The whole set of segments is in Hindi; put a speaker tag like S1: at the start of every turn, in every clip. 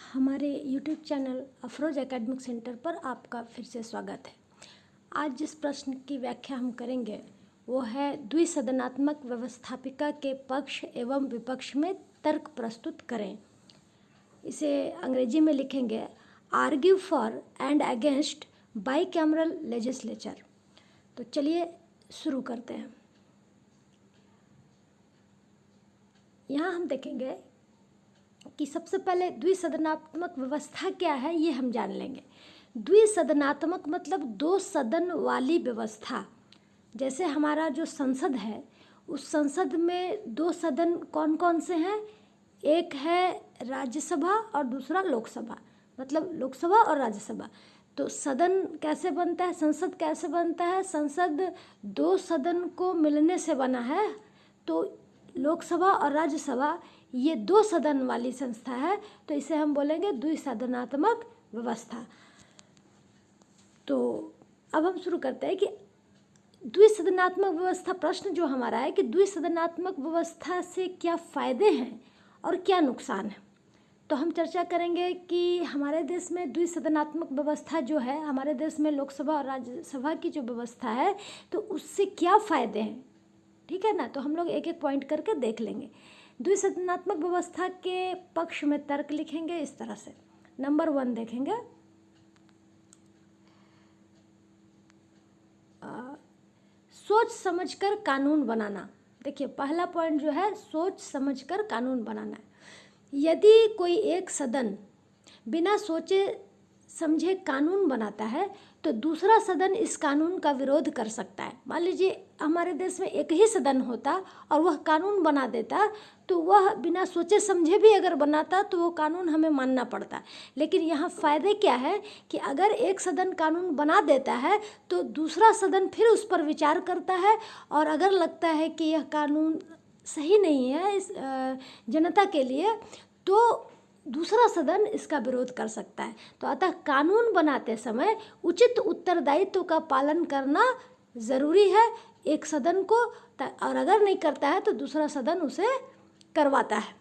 S1: हमारे YouTube channel Afroz academic centre पर आपका फिर से स्वागत है। आज जिस प्रश्न की व्याख्या हम करेंगे वो है द्विसदनात्मक व्यवस्थापिका के पक्ष एवं विपक्ष में तर्क प्रस्तुत करें। इसे अंग्रेजी में लिखेंगे argue for and against bicameral legislature. तो चलिए शुरू करते हैं। यहाँ हम देखेंगे कि सबसे पहले द्विसदनात्मक व्यवस्था क्या है ये हम जान लेंगे। द्विसदनात्मक मतलब दो सदन वाली व्यवस्था। जैसे हमारा जो संसद है उस संसद में दो सदन कौन कौन से हैं? एक है राज्यसभा और दूसरा लोकसभा, मतलब लोकसभा और राज्यसभा। तो सदन कैसे बनता है, संसद कैसे बनता है? संसद दो सदन को मिलने से बना है। तो लोकसभा और राज्यसभा ये दो सदन वाली संस्था है, तो इसे हम बोलेंगे द्विसदनात्मक व्यवस्था। तो अब हम शुरू करते हैं कि द्विसदनात्मक व्यवस्था। प्रश्न जो हमारा है कि द्विसदनात्मक व्यवस्था से क्या फ़ायदे हैं और क्या नुकसान है। तो हम चर्चा करेंगे कि हमारे देश में द्विसदनात्मक व्यवस्था जो है, हमारे देश में लोकसभा और राज्यसभा की जो व्यवस्था है तो उससे क्या फ़ायदे हैं, ठीक है ना। तो हम लोग एक एक पॉइंट करके देख लेंगे। द्विसदनात्मक व्यवस्था के पक्ष में तर्क लिखेंगे इस तरह से। नंबर 1 देखेंगे, सोच समझकर कानून बनाना। देखिए पहला पॉइंट जो है सोच समझकर कानून बनाना है। यदि कोई एक सदन बिना सोचे समझे कानून बनाता है तो दूसरा सदन इस कानून का विरोध कर सकता है। मान लीजिए हमारे देश में एक ही सदन होता और वह कानून बना देता, तो वह बिना सोचे समझे भी अगर बनाता तो वो कानून हमें मानना पड़ता। लेकिन यहाँ फ़ायदे क्या है कि अगर एक सदन कानून बना देता है तो दूसरा सदन फिर उस पर विचार करता है, और अगर लगता है कि यह कानून सही नहीं है इस जनता के लिए, तो दूसरा सदन इसका विरोध कर सकता है। तो अतः कानून बनाते समय उचित उत्तरदायित्व का पालन करना ज़रूरी है एक सदन को, और अगर नहीं करता है तो दूसरा सदन उसे करवाता है।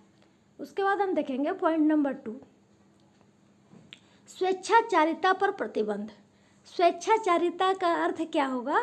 S1: उसके बाद हम देखेंगे पॉइंट नंबर 2, स्वेच्छाचारिता पर प्रतिबंध। स्वेच्छाचारिता का अर्थ क्या होगा?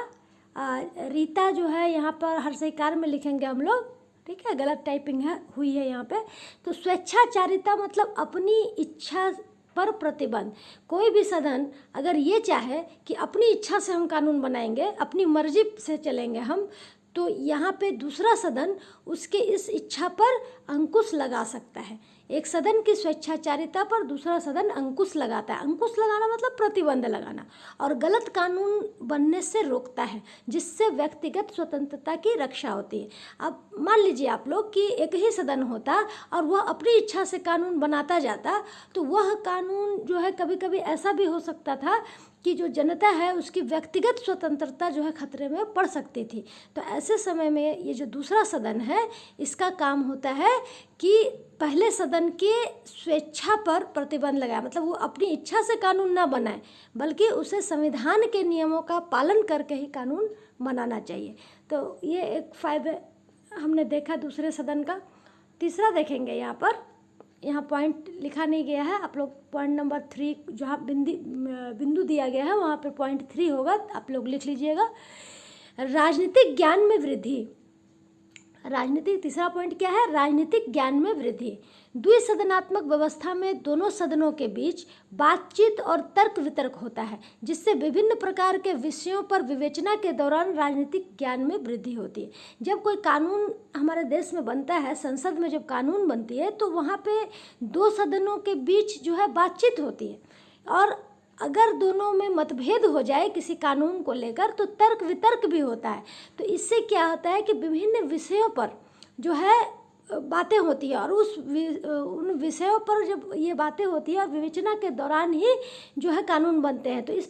S1: रीता जो है यहाँ पर हर्षईकार में लिखेंगे हम लोग, ठीक है, गलत टाइपिंग हुई है यहाँ पे। तो स्वेच्छाचारिता मतलब अपनी इच्छा पर प्रतिबंध। कोई भी सदन अगर ये चाहे कि अपनी इच्छा से हम कानून बनाएंगे, अपनी मर्जी से चलेंगे हम, तो यहाँ पे दूसरा सदन उसके इस इच्छा पर अंकुश लगा सकता है। एक सदन की स्वेच्छाचारिता पर दूसरा सदन अंकुश लगाता है। अंकुश लगाना मतलब प्रतिबंध लगाना, और गलत कानून बनने से रोकता है, जिससे व्यक्तिगत स्वतंत्रता की रक्षा होती है। अब मान लीजिए आप लोग कि एक ही सदन होता और वह अपनी इच्छा से कानून बनाता जाता, तो वह कानून जो है कभी कभी ऐसा भी हो सकता था कि जो जनता है उसकी व्यक्तिगत स्वतंत्रता जो है खतरे में पड़ सकती थी। तो ऐसे समय में ये जो दूसरा सदन है इसका काम होता है कि पहले सदन के स्वेच्छा पर प्रतिबंध लगाए, मतलब वो अपनी इच्छा से कानून ना बनाए बल्कि उसे संविधान के नियमों का पालन करके ही कानून बनाना चाहिए। तो ये एक फ़ायदा हमने देखा दूसरे सदन का। तीसरा देखेंगे, यहाँ पॉइंट लिखा नहीं गया है, आप लोग पॉइंट नंबर 3 जहाँ बिंदु दिया गया है वहाँ पर पॉइंट 3 होगा, आप लोग लिख लीजिएगा। राजनीतिक ज्ञान में वृद्धि। राजनीतिक तीसरा पॉइंट क्या है? राजनीतिक ज्ञान में वृद्धि। द्विसदनात्मक व्यवस्था में दोनों सदनों के बीच बातचीत और तर्क वितर्क होता है, जिससे विभिन्न प्रकार के विषयों पर विवेचना के दौरान राजनीतिक ज्ञान में वृद्धि होती है। जब कोई कानून हमारे देश में बनता है, संसद में जब कानून बनती है, तो वहाँ पे दो सदनों के बीच जो है बातचीत होती है, और अगर दोनों में मतभेद हो जाए किसी कानून को लेकर तो तर्क वितर्क भी होता है। तो इससे क्या होता है कि विभिन्न विषयों पर जो है बातें होती है, और उन विषयों पर जब ये बातें होती है और विवेचना के दौरान ही जो है कानून बनते हैं। तो इस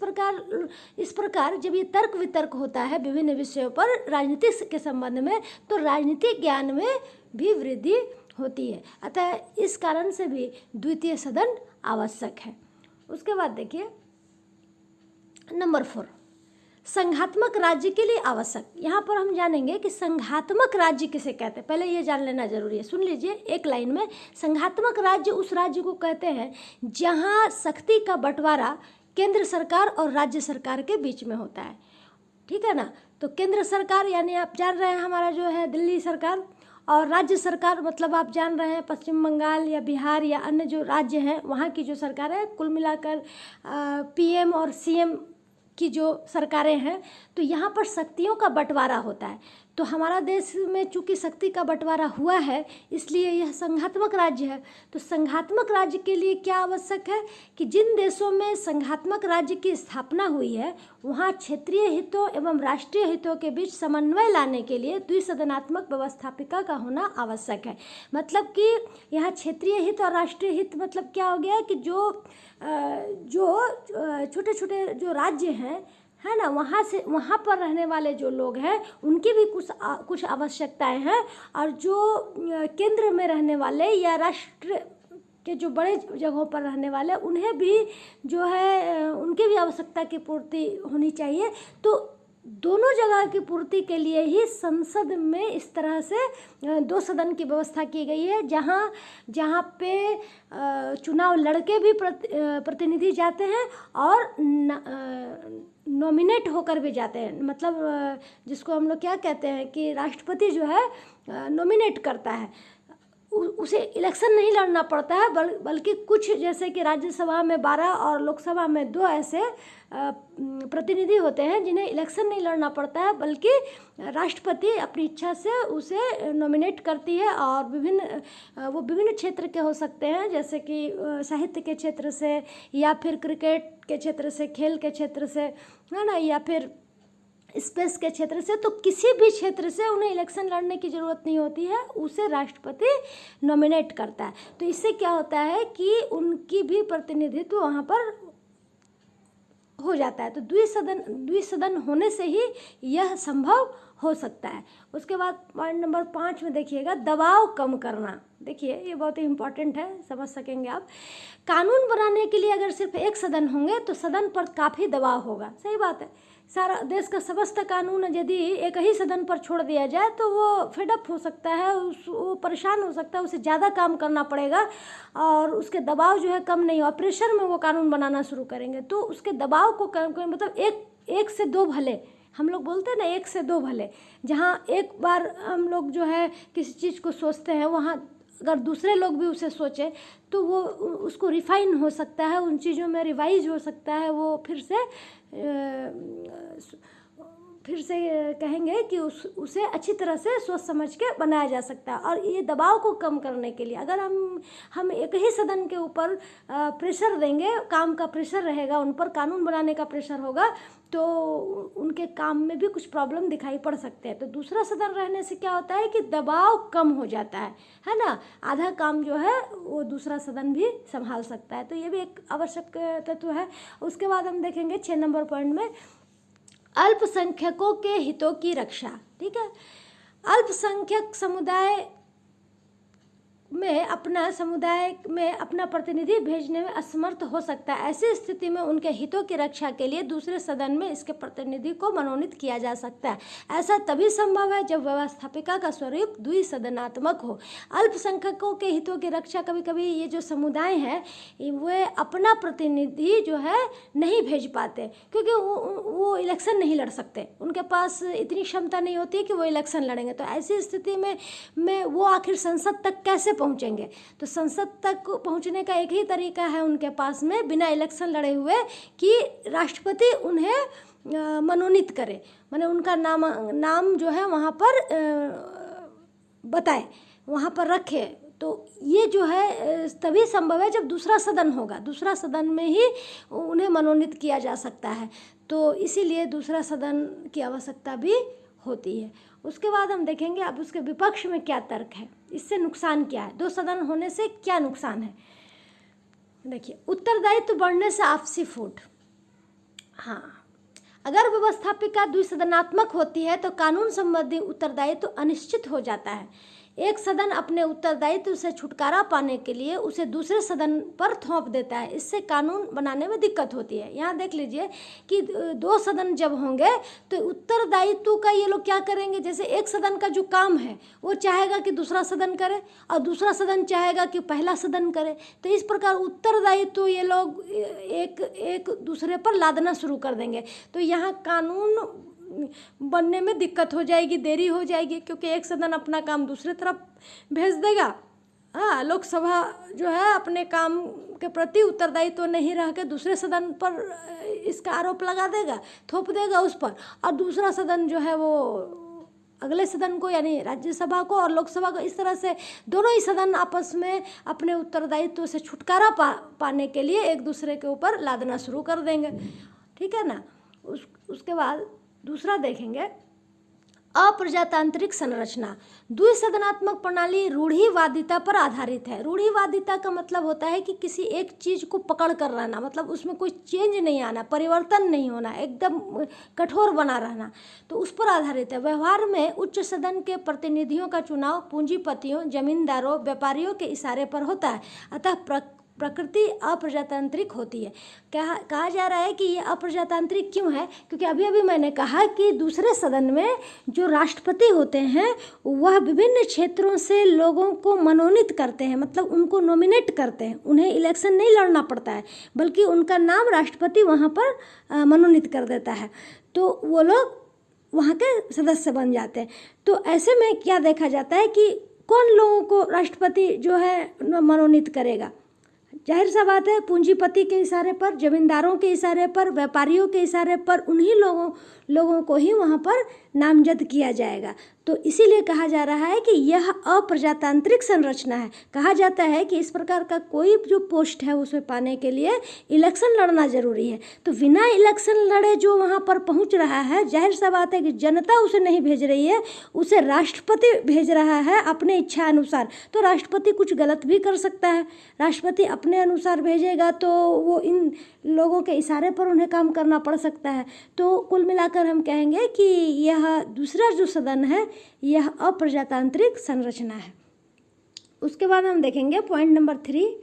S1: प्रकार जब ये तर्क वितर्क होता है विभिन्न विषयों पर राजनीति के संबंध में, तो राजनीतिक ज्ञान में भी वृद्धि होती है। अतः इस कारण से भी द्वितीय सदन आवश्यक है। उसके बाद देखिए नंबर 4, संघात्मक राज्य के लिए आवश्यक। यहाँ पर हम जानेंगे कि संघात्मक राज्य किसे कहते हैं, पहले ये जान लेना जरूरी है। सुन लीजिए एक लाइन में, संघात्मक राज्य उस राज्य को कहते हैं जहाँ शक्ति का बंटवारा केंद्र सरकार और राज्य सरकार के बीच में होता है, ठीक है ना। तो केंद्र सरकार यानी आप जान रहे हैं हमारा जो है दिल्ली सरकार, और राज्य सरकार मतलब आप जान रहे हैं पश्चिम बंगाल या बिहार या अन्य जो राज्य हैं वहाँ की जो सरकार है। कुल मिलाकर पीएम और सीएम की जो सरकारें हैं, तो यहाँ पर शक्तियों का बंटवारा होता है। तो हमारा देश में चूँकि शक्ति का बंटवारा हुआ है इसलिए यह संघात्मक राज्य है। तो संघात्मक राज्य के लिए क्या आवश्यक है कि जिन देशों में संघात्मक राज्य की स्थापना हुई है वहाँ क्षेत्रीय हितों एवं राष्ट्रीय हितों के बीच समन्वय लाने के लिए द्विसदनात्मक व्यवस्थापिका का होना आवश्यक है। मतलब कि यहाँ क्षेत्रीय हित और राष्ट्रीय हित मतलब क्या हो गया कि जो छोटे छोटे जो राज्य हैं है ना, वहाँ पर रहने वाले जो लोग हैं उनकी भी कुछ आवश्यकताएं हैं, और जो केंद्र में रहने वाले या राष्ट्र के जो बड़े जगहों पर रहने वाले उन्हें भी जो है उनकी भी आवश्यकता की पूर्ति होनी चाहिए। तो दोनों जगह की पूर्ति के लिए ही संसद में इस तरह से दो सदन की व्यवस्था की गई है, जहाँ पे चुनाव लड़के भी प्रतिनिधि जाते हैं और नॉमिनेट होकर भी जाते हैं। मतलब जिसको हम लोग क्या कहते हैं कि राष्ट्रपति जो है नॉमिनेट करता है, उसे इलेक्शन नहीं लड़ना पड़ता है, बल्कि कुछ जैसे कि राज्यसभा में 12 और लोकसभा में 2 ऐसे प्रतिनिधि होते हैं जिन्हें इलेक्शन नहीं लड़ना पड़ता है, बल्कि राष्ट्रपति अपनी इच्छा से उसे नॉमिनेट करती है। और वो विभिन्न क्षेत्र के हो सकते हैं, जैसे कि साहित्य के क्षेत्र से या फिर क्रिकेट के क्षेत्र से, खेल के क्षेत्र से, है ना, या फिर स्पेस के क्षेत्र से। तो किसी भी क्षेत्र से उन्हें इलेक्शन लड़ने की ज़रूरत नहीं होती है, उसे राष्ट्रपति नॉमिनेट करता है। तो इससे क्या होता है कि उनकी भी प्रतिनिधित्व वहाँ पर हो जाता है। तो द्विसदन होने से ही यह संभव हो सकता है। उसके बाद पॉइंट नंबर 5 में देखिएगा, दबाव कम करना। देखिए ये बहुत ही इम्पोर्टेंट है, समझ सकेंगे आप। कानून बनाने के लिए अगर सिर्फ एक सदन होंगे तो सदन पर काफ़ी दबाव होगा। सही बात है, सारा देश का समस्त कानून यदि एक ही सदन पर छोड़ दिया जाए तो वो फेडअप हो सकता है, वो परेशान हो सकता है, उसे ज़्यादा काम करना पड़ेगा और उसके दबाव जो है कम नहीं हो, प्रेशर में वो कानून बनाना शुरू करेंगे। तो उसके दबाव को कम करें, मतलब एक से दो भले, हम लोग बोलते हैं ना, 1 से 2 भले। जहाँ एक बार हम लोग जो है किसी चीज़ को सोचते हैं, वहाँ अगर दूसरे लोग भी उसे सोचें तो वो उसको रिफाइन हो सकता है, उन चीज़ों में रिवाइज हो सकता है, वो फिर से कहेंगे कि उसे अच्छी तरह से सोच समझ के बनाया जा सकता है। और ये दबाव को कम करने के लिए अगर हम एक ही सदन के ऊपर प्रेशर देंगे, काम का प्रेशर रहेगा, उन पर कानून बनाने का प्रेशर होगा, तो उनके काम में भी कुछ प्रॉब्लम दिखाई पड़ सकते हैं। तो दूसरा सदन रहने से क्या होता है कि दबाव कम हो जाता है ना, आधा काम जो है वो दूसरा सदन भी संभाल सकता है। तो ये भी एक आवश्यक तत्व है। उसके बाद हम देखेंगे 6 नंबर पॉइंट में, अल्पसंख्यकों के हितों की रक्षा। ठीक है, अल्पसंख्यक समुदाय में अपना प्रतिनिधि भेजने में असमर्थ हो सकता है। ऐसी स्थिति में उनके हितों की रक्षा के लिए दूसरे सदन में इसके प्रतिनिधि को मनोनीत किया जा सकता है। ऐसा तभी संभव है जब व्यवस्थापिका का स्वरूप द्विसदनात्मक हो। अल्पसंख्यकों के हितों की रक्षा, कभी कभी ये जो समुदाय है वे अपना प्रतिनिधि जो है नहीं भेज पाते, क्योंकि वो इलेक्शन नहीं लड़ सकते, उनके पास इतनी क्षमता नहीं होती कि वो इलेक्शन लड़ेंगे। तो ऐसी स्थिति में वो आखिर संसद तक कैसे पहुंचेंगे? तो संसद तक पहुंचने का एक ही तरीका है उनके पास में, बिना इलेक्शन लड़े हुए, कि राष्ट्रपति उन्हें मनोनीत करे, माने उनका नाम जो है वहाँ पर बताए, वहाँ पर रखे। तो ये जो है तभी संभव है जब दूसरा सदन होगा, दूसरा सदन में ही उन्हें मनोनीत किया जा सकता है। तो इसीलिए दूसरा सदन की आवश्यकता भी होती है। उसके बाद हम देखेंगे अब उसके विपक्ष में क्या तर्क है, इससे नुकसान क्या है, 2 सदन होने से क्या नुकसान है। देखिए, उत्तरदायित्व बढ़ने से आपसी फूट। हाँ, अगर व्यवस्थापिका द्विसदनात्मक होती है तो कानून संबंधी उत्तरदायित्व अनिश्चित हो जाता है। एक सदन अपने उत्तरदायित्व से छुटकारा पाने के लिए उसे दूसरे सदन पर थोप देता है। इससे कानून बनाने में दिक्कत होती है। यहाँ देख लीजिए कि दो सदन जब होंगे तो उत्तरदायित्व का ये लोग क्या करेंगे, जैसे एक सदन का जो काम है वो चाहेगा कि दूसरा सदन करे और दूसरा सदन चाहेगा कि पहला सदन करे। तो इस प्रकार उत्तरदायित्व ये लोग एक दूसरे पर लादना शुरू कर देंगे। तो यहाँ कानून बनने में दिक्कत हो जाएगी, देरी हो जाएगी, क्योंकि एक सदन अपना काम दूसरे तरफ भेज देगा। हाँ, लोकसभा जो है अपने काम के प्रति उत्तरदायित्व तो नहीं रह के दूसरे सदन पर इसका आरोप लगा देगा, थोप देगा उस पर, और दूसरा सदन जो है वो अगले सदन को यानी राज्यसभा को और लोकसभा को, इस तरह से दोनों ही सदन आपस में अपने उत्तरदायित्व से छुटकारा पाने के लिए एक दूसरे के ऊपर लादना शुरू कर देंगे। ठीक है ना। उसके बाद दूसरा देखेंगे, अप्रजातांत्रिक संरचना। द्विसदनात्मक प्रणाली रूढ़िवादिता पर आधारित है। रूढ़िवादिता का मतलब होता है कि किसी एक चीज़ को पकड़ कर रहना, मतलब उसमें कोई चेंज नहीं आना, परिवर्तन नहीं होना, एकदम कठोर बना रहना, तो उस पर आधारित है। व्यवहार में उच्च सदन के प्रतिनिधियों का चुनाव पूंजीपतियों, जमींदारों, व्यापारियों के इशारे पर होता है, अतः प्रकृति अप्रजातांत्रिक होती है। कहा जा रहा है कि ये अप्रजातांत्रिक क्यों है, क्योंकि अभी अभी मैंने कहा कि दूसरे सदन में जो राष्ट्रपति होते हैं वह विभिन्न क्षेत्रों से लोगों को मनोनीत करते हैं, मतलब उनको नॉमिनेट करते हैं। उन्हें इलेक्शन नहीं लड़ना पड़ता है, बल्कि उनका नाम राष्ट्रपति वहाँ पर मनोनीत कर देता है, तो वो लोग वहाँ के सदस्य बन जाते हैं। तो ऐसे में क्या देखा जाता है कि कौन लोगों को राष्ट्रपति जो है मनोनीत करेगा। जाहिर सा बात है, पूंजीपति के इशारे पर, जमींदारों के इशारे पर, व्यापारियों के इशारे पर, उन्हीं लोगों को ही वहाँ पर नामजद किया जाएगा। तो इसीलिए कहा जा रहा है कि यह अप्रजातांत्रिक संरचना है। कहा जाता है कि इस प्रकार का कोई जो पोस्ट है उसे पाने के लिए इलेक्शन लड़ना जरूरी है। तो बिना इलेक्शन लड़े जो वहाँ पर पहुँच रहा है, जाहिर सा बात है कि जनता उसे नहीं भेज रही है, उसे राष्ट्रपति भेज रहा है अपने इच्छा अनुसार। तो राष्ट्रपति कुछ गलत भी कर सकता है। राष्ट्रपति अपने अनुसार भेजेगा तो वो इन लोगों के इशारे पर उन्हें काम करना पड़ सकता है। तो कुल मिलाकर हम कहेंगे कि यह दूसरा जो सदन है यह अप्रजातांत्रिक संरचना है। उसके बाद हम देखेंगे पॉइंट नंबर 3,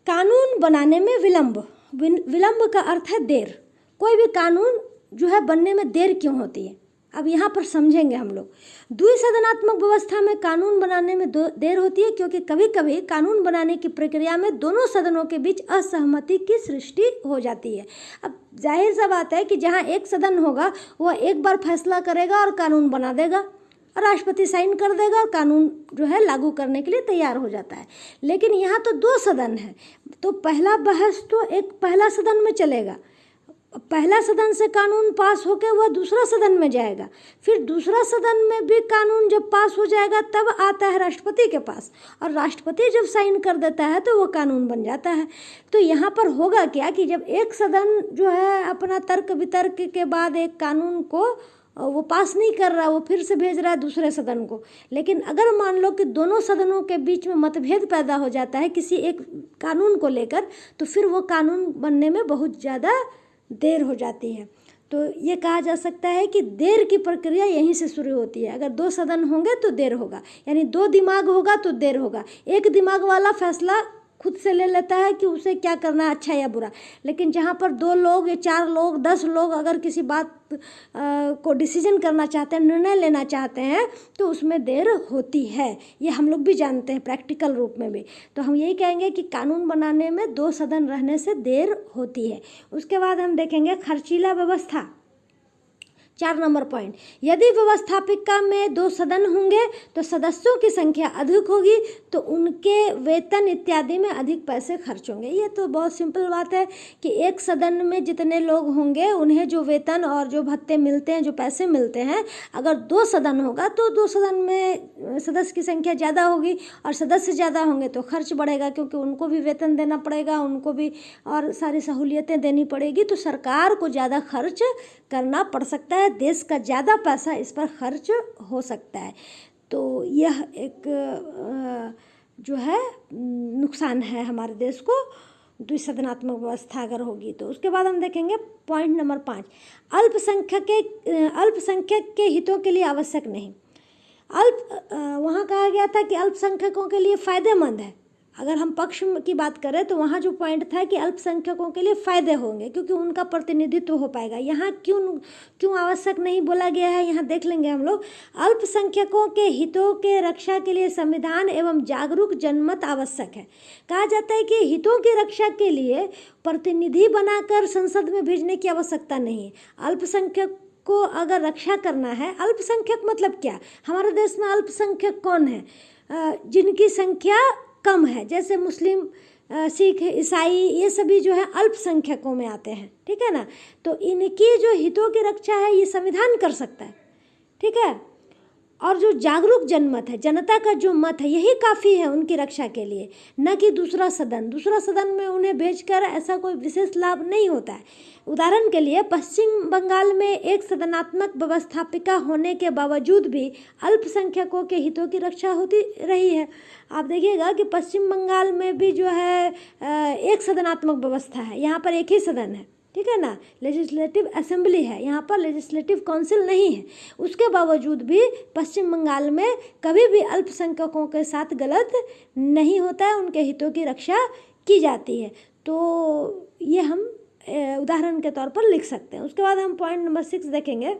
S1: कानून बनाने में विलंब। विलंब का अर्थ है देर। कोई भी कानून जो है बनने में देर क्यों होती है, अब यहाँ पर समझेंगे हम लोग। द्विसदनात्मक व्यवस्था में कानून बनाने में देर होती है क्योंकि कभी कभी कानून बनाने की प्रक्रिया में दोनों सदनों के बीच असहमति की सृष्टि हो जाती है। अब जाहिर सा बात है कि जहाँ एक सदन होगा वह एक बार फैसला करेगा और कानून बना देगा, और राष्ट्रपति साइन कर देगा और कानून जो है लागू करने के लिए तैयार हो जाता है। लेकिन यहाँ तो दो सदन है, तो पहला बहस तो एक पहला सदन में चलेगा, पहला सदन से कानून पास होकर वह दूसरा सदन में जाएगा, फिर दूसरा सदन में भी कानून जब पास हो जाएगा तब आता है राष्ट्रपति के पास, और राष्ट्रपति जब साइन कर देता है तो वो कानून बन जाता है। तो यहाँ पर होगा क्या कि जब एक सदन जो है अपना तर्क वितर्क के बाद एक कानून को वो पास नहीं कर रहा, वो फिर से भेज रहा है दूसरे सदन को। लेकिन अगर मान लो कि दोनों सदनों के बीच में मतभेद पैदा हो जाता है किसी एक कानून को लेकर, तो फिर वो कानून बनने में बहुत ज़्यादा देर हो जाती है। तो ये कहा जा सकता है कि देर की प्रक्रिया यहीं से शुरू होती है। अगर दो सदन होंगे तो देर होगा, यानी दो दिमाग होगा तो देर होगा। एक दिमाग वाला फैसला खुद से ले लेता है कि उसे क्या करना है, अच्छा या बुरा। लेकिन जहाँ पर 2 लोग या 4 लोग 10 लोग अगर किसी बात को डिसीजन करना चाहते हैं, निर्णय लेना चाहते हैं, तो उसमें देर होती है। ये हम लोग भी जानते हैं प्रैक्टिकल रूप में भी। तो हम यही कहेंगे कि कानून बनाने में 2 सदन रहने से देर होती है। उसके बाद हम देखेंगे खर्चीला व्यवस्था। 4 नंबर पॉइंट, यदि व्यवस्थापिका में 2 सदन होंगे तो सदस्यों की संख्या अधिक होगी तो उनके वेतन इत्यादि में अधिक पैसे खर्च होंगे। ये तो बहुत सिंपल बात है कि एक सदन में जितने लोग होंगे उन्हें जो वेतन और जो भत्ते मिलते हैं, जो पैसे मिलते हैं, अगर 2 सदन होगा तो 2 सदन में सदस्य की संख्या ज़्यादा होगी और सदस्य ज़्यादा होंगे तो खर्च बढ़ेगा, क्योंकि उनको भी वेतन देना पड़ेगा, उनको भी और सारी सहूलियतें देनी पड़ेगी। तो सरकार को ज़्यादा खर्च करना पड़ सकता है, देश का ज़्यादा पैसा इस पर खर्च हो सकता है। तो यह एक जो है नुकसान है हमारे देश को, द्विसदनात्मक व्यवस्था अगर होगी तो। उसके बाद हम देखेंगे पॉइंट नंबर 5, अल्पसंख्यक के हितों के लिए आवश्यक नहीं। वहाँ कहा गया था कि अल्पसंख्यकों के लिए फ़ायदेमंद है। अगर हम पक्ष की बात करें तो वहाँ जो पॉइंट था कि अल्पसंख्यकों के लिए फ़ायदे होंगे क्योंकि उनका प्रतिनिधित्व हो पाएगा। यहाँ क्यों आवश्यक नहीं बोला गया है, यहाँ देख लेंगे हम लोग। अल्पसंख्यकों के हितों के रक्षा के लिए संविधान एवं जागरूक जनमत आवश्यक है। कहा जाता है कि हितों की रक्षा के लिए प्रतिनिधि बनाकर संसद में भेजने की आवश्यकता नहीं है। अल्पसंख्यक को अगर रक्षा करना है, अल्पसंख्यक मतलब क्या, हमारे देश में अल्पसंख्यक कौन है? जिनकी संख्या कम है, जैसे मुस्लिम, सिख, ईसाई, ये सभी जो है अल्पसंख्यकों में आते हैं, ठीक है ना। तो इनकी जो हितों की रक्षा है ये संविधान कर सकता है, ठीक है। और जो जागरूक जनमत है, जनता का जो मत है, यही काफ़ी है उनकी रक्षा के लिए, न कि दूसरा सदन में उन्हें भेजकर ऐसा कोई विशेष लाभ नहीं होता है। उदाहरण के लिए पश्चिम बंगाल में एक सदनात्मक व्यवस्थापिका होने के बावजूद भी अल्पसंख्यकों के हितों की रक्षा होती रही है। आप देखिएगा कि पश्चिम बंगाल में भी जो है एक सदनात्मक व्यवस्था है, यहाँ पर एक ही सदन है, ठीक है ना, लेजिस्लेटिव असेंबली है, यहाँ पर लेजिस्लेटिव काउंसिल नहीं है। उसके बावजूद भी पश्चिम बंगाल में कभी भी अल्पसंख्यकों के साथ गलत नहीं होता है, उनके हितों की रक्षा की जाती है। तो ये हम उदाहरण के तौर पर लिख सकते हैं। उसके बाद हम पॉइंट नंबर 6 देखेंगे,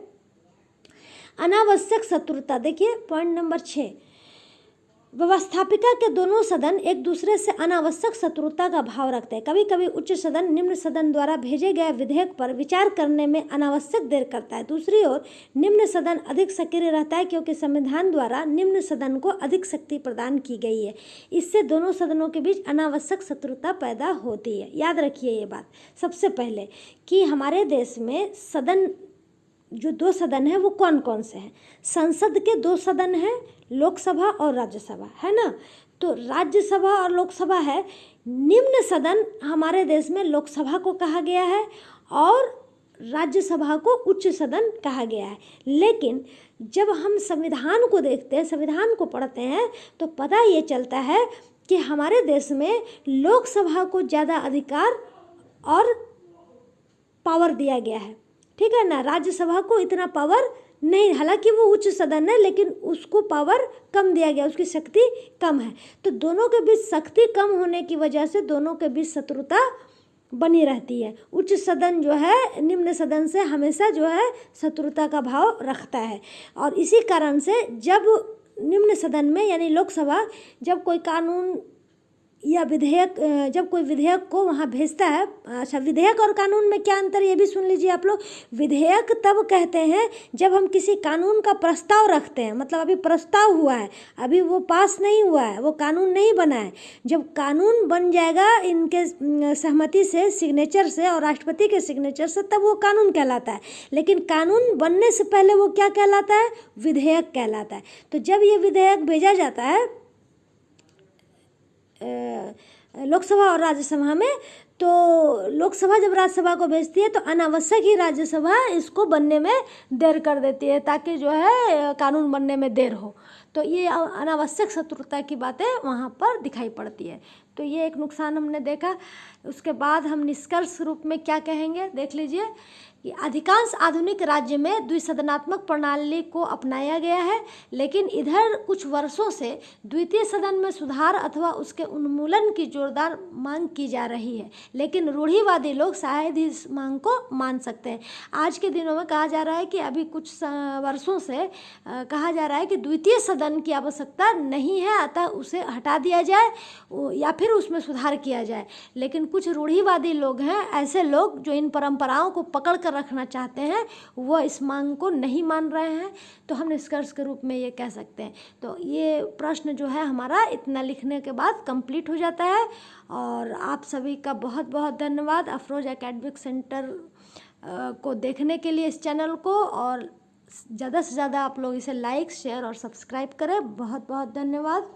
S1: अनावश्यक शत्रुता। देखिए पॉइंट नंबर 6, व्यवस्थापिका के दोनों सदन एक दूसरे से अनावश्यक शत्रुता का भाव रखते हैं। कभी कभी उच्च सदन निम्न सदन द्वारा भेजे गए विधेयक पर विचार करने में अनावश्यक देर करता है। दूसरी ओर निम्न सदन अधिक सक्रिय रहता है क्योंकि संविधान द्वारा निम्न सदन को अधिक शक्ति प्रदान की गई है। इससे दोनों सदनों के बीच अनावश्यक शत्रुता पैदा होती है। याद रखिए ये बात सबसे पहले कि हमारे देश में सदन, जो 2 सदन है वो कौन कौन से हैं? संसद के 2 सदन हैं, लोकसभा और राज्यसभा, है ना। तो राज्यसभा और लोकसभा है। निम्न सदन हमारे देश में लोकसभा को कहा गया है और राज्यसभा को उच्च सदन कहा गया है। लेकिन जब हम संविधान को देखते हैं, संविधान को पढ़ते हैं, तो पता ये चलता है कि हमारे देश में लोकसभा को ज़्यादा अधिकार और पावर दिया गया है, ठीक है ना। राज्यसभा को इतना पावर नहीं, हालांकि वो उच्च सदन है लेकिन उसको पावर कम दिया गया, उसकी शक्ति कम है। तो दोनों के बीच शक्ति कम होने की वजह से दोनों के बीच शत्रुता बनी रहती है। उच्च सदन जो है निम्न सदन से हमेशा जो है शत्रुता का भाव रखता है। और इसी कारण से जब निम्न सदन में यानी लोकसभा जब कोई कानून या विधेयक, जब कोई विधेयक को वहाँ भेजता है, अच्छा विधेयक और कानून में क्या अंतर ये भी सुन लीजिए आप लोग। विधेयक तब कहते हैं जब हम किसी कानून का प्रस्ताव रखते हैं, मतलब अभी प्रस्ताव हुआ है, अभी वो पास नहीं हुआ है, वो कानून नहीं बना है। जब कानून बन जाएगा इनके सहमति से, सिग्नेचर से और राष्ट्रपति के सिग्नेचर से, तब वो कानून कहलाता है। लेकिन कानून बनने से पहले वो क्या कहलाता है? विधेयक कहलाता है। तो जब ये विधेयक भेजा जाता है लोकसभा और राज्यसभा में, तो लोकसभा जब राज्यसभा को भेजती है तो अनावश्यक ही राज्यसभा इसको बनने में देर कर देती है ताकि जो है कानून बनने में देर हो। तो ये अनावश्यक शत्रुता की बातें वहाँ पर दिखाई पड़ती है। तो ये एक नुकसान हमने देखा। उसके बाद हम निष्कर्ष रूप में क्या कहेंगे, देख लीजिए कि अधिकांश आधुनिक राज्य में द्विसदनात्मक प्रणाली को अपनाया गया है, लेकिन इधर कुछ वर्षों से द्वितीय सदन में सुधार अथवा उसके उन्मूलन की जोरदार मांग की जा रही है। लेकिन रूढ़िवादी लोग शायद ही इस मांग को मान सकते हैं। आज के दिनों में कहा जा रहा है कि अभी कुछ वर्षों से कहा जा रहा है कि द्वितीय सदन की आवश्यकता नहीं है, अतः उसे हटा दिया जाए या फिर उसमें सुधार किया जाए। लेकिन कुछ रूढ़िवादी लोग हैं, ऐसे लोग जो इन परंपराओं को पकड़ कर रखना चाहते हैं, वो इस मांग को नहीं मान रहे हैं। तो हम निष्कर्ष के रूप में ये कह सकते हैं। तो ये प्रश्न जो है हमारा इतना लिखने के बाद कंप्लीट हो जाता है। और आप सभी का बहुत बहुत धन्यवाद अफरोज एकेडमिक सेंटर को देखने के लिए, इस चैनल को, और ज़्यादा से ज़्यादा आप लोग इसे लाइक, शेयर और सब्सक्राइब करें। बहुत बहुत धन्यवाद।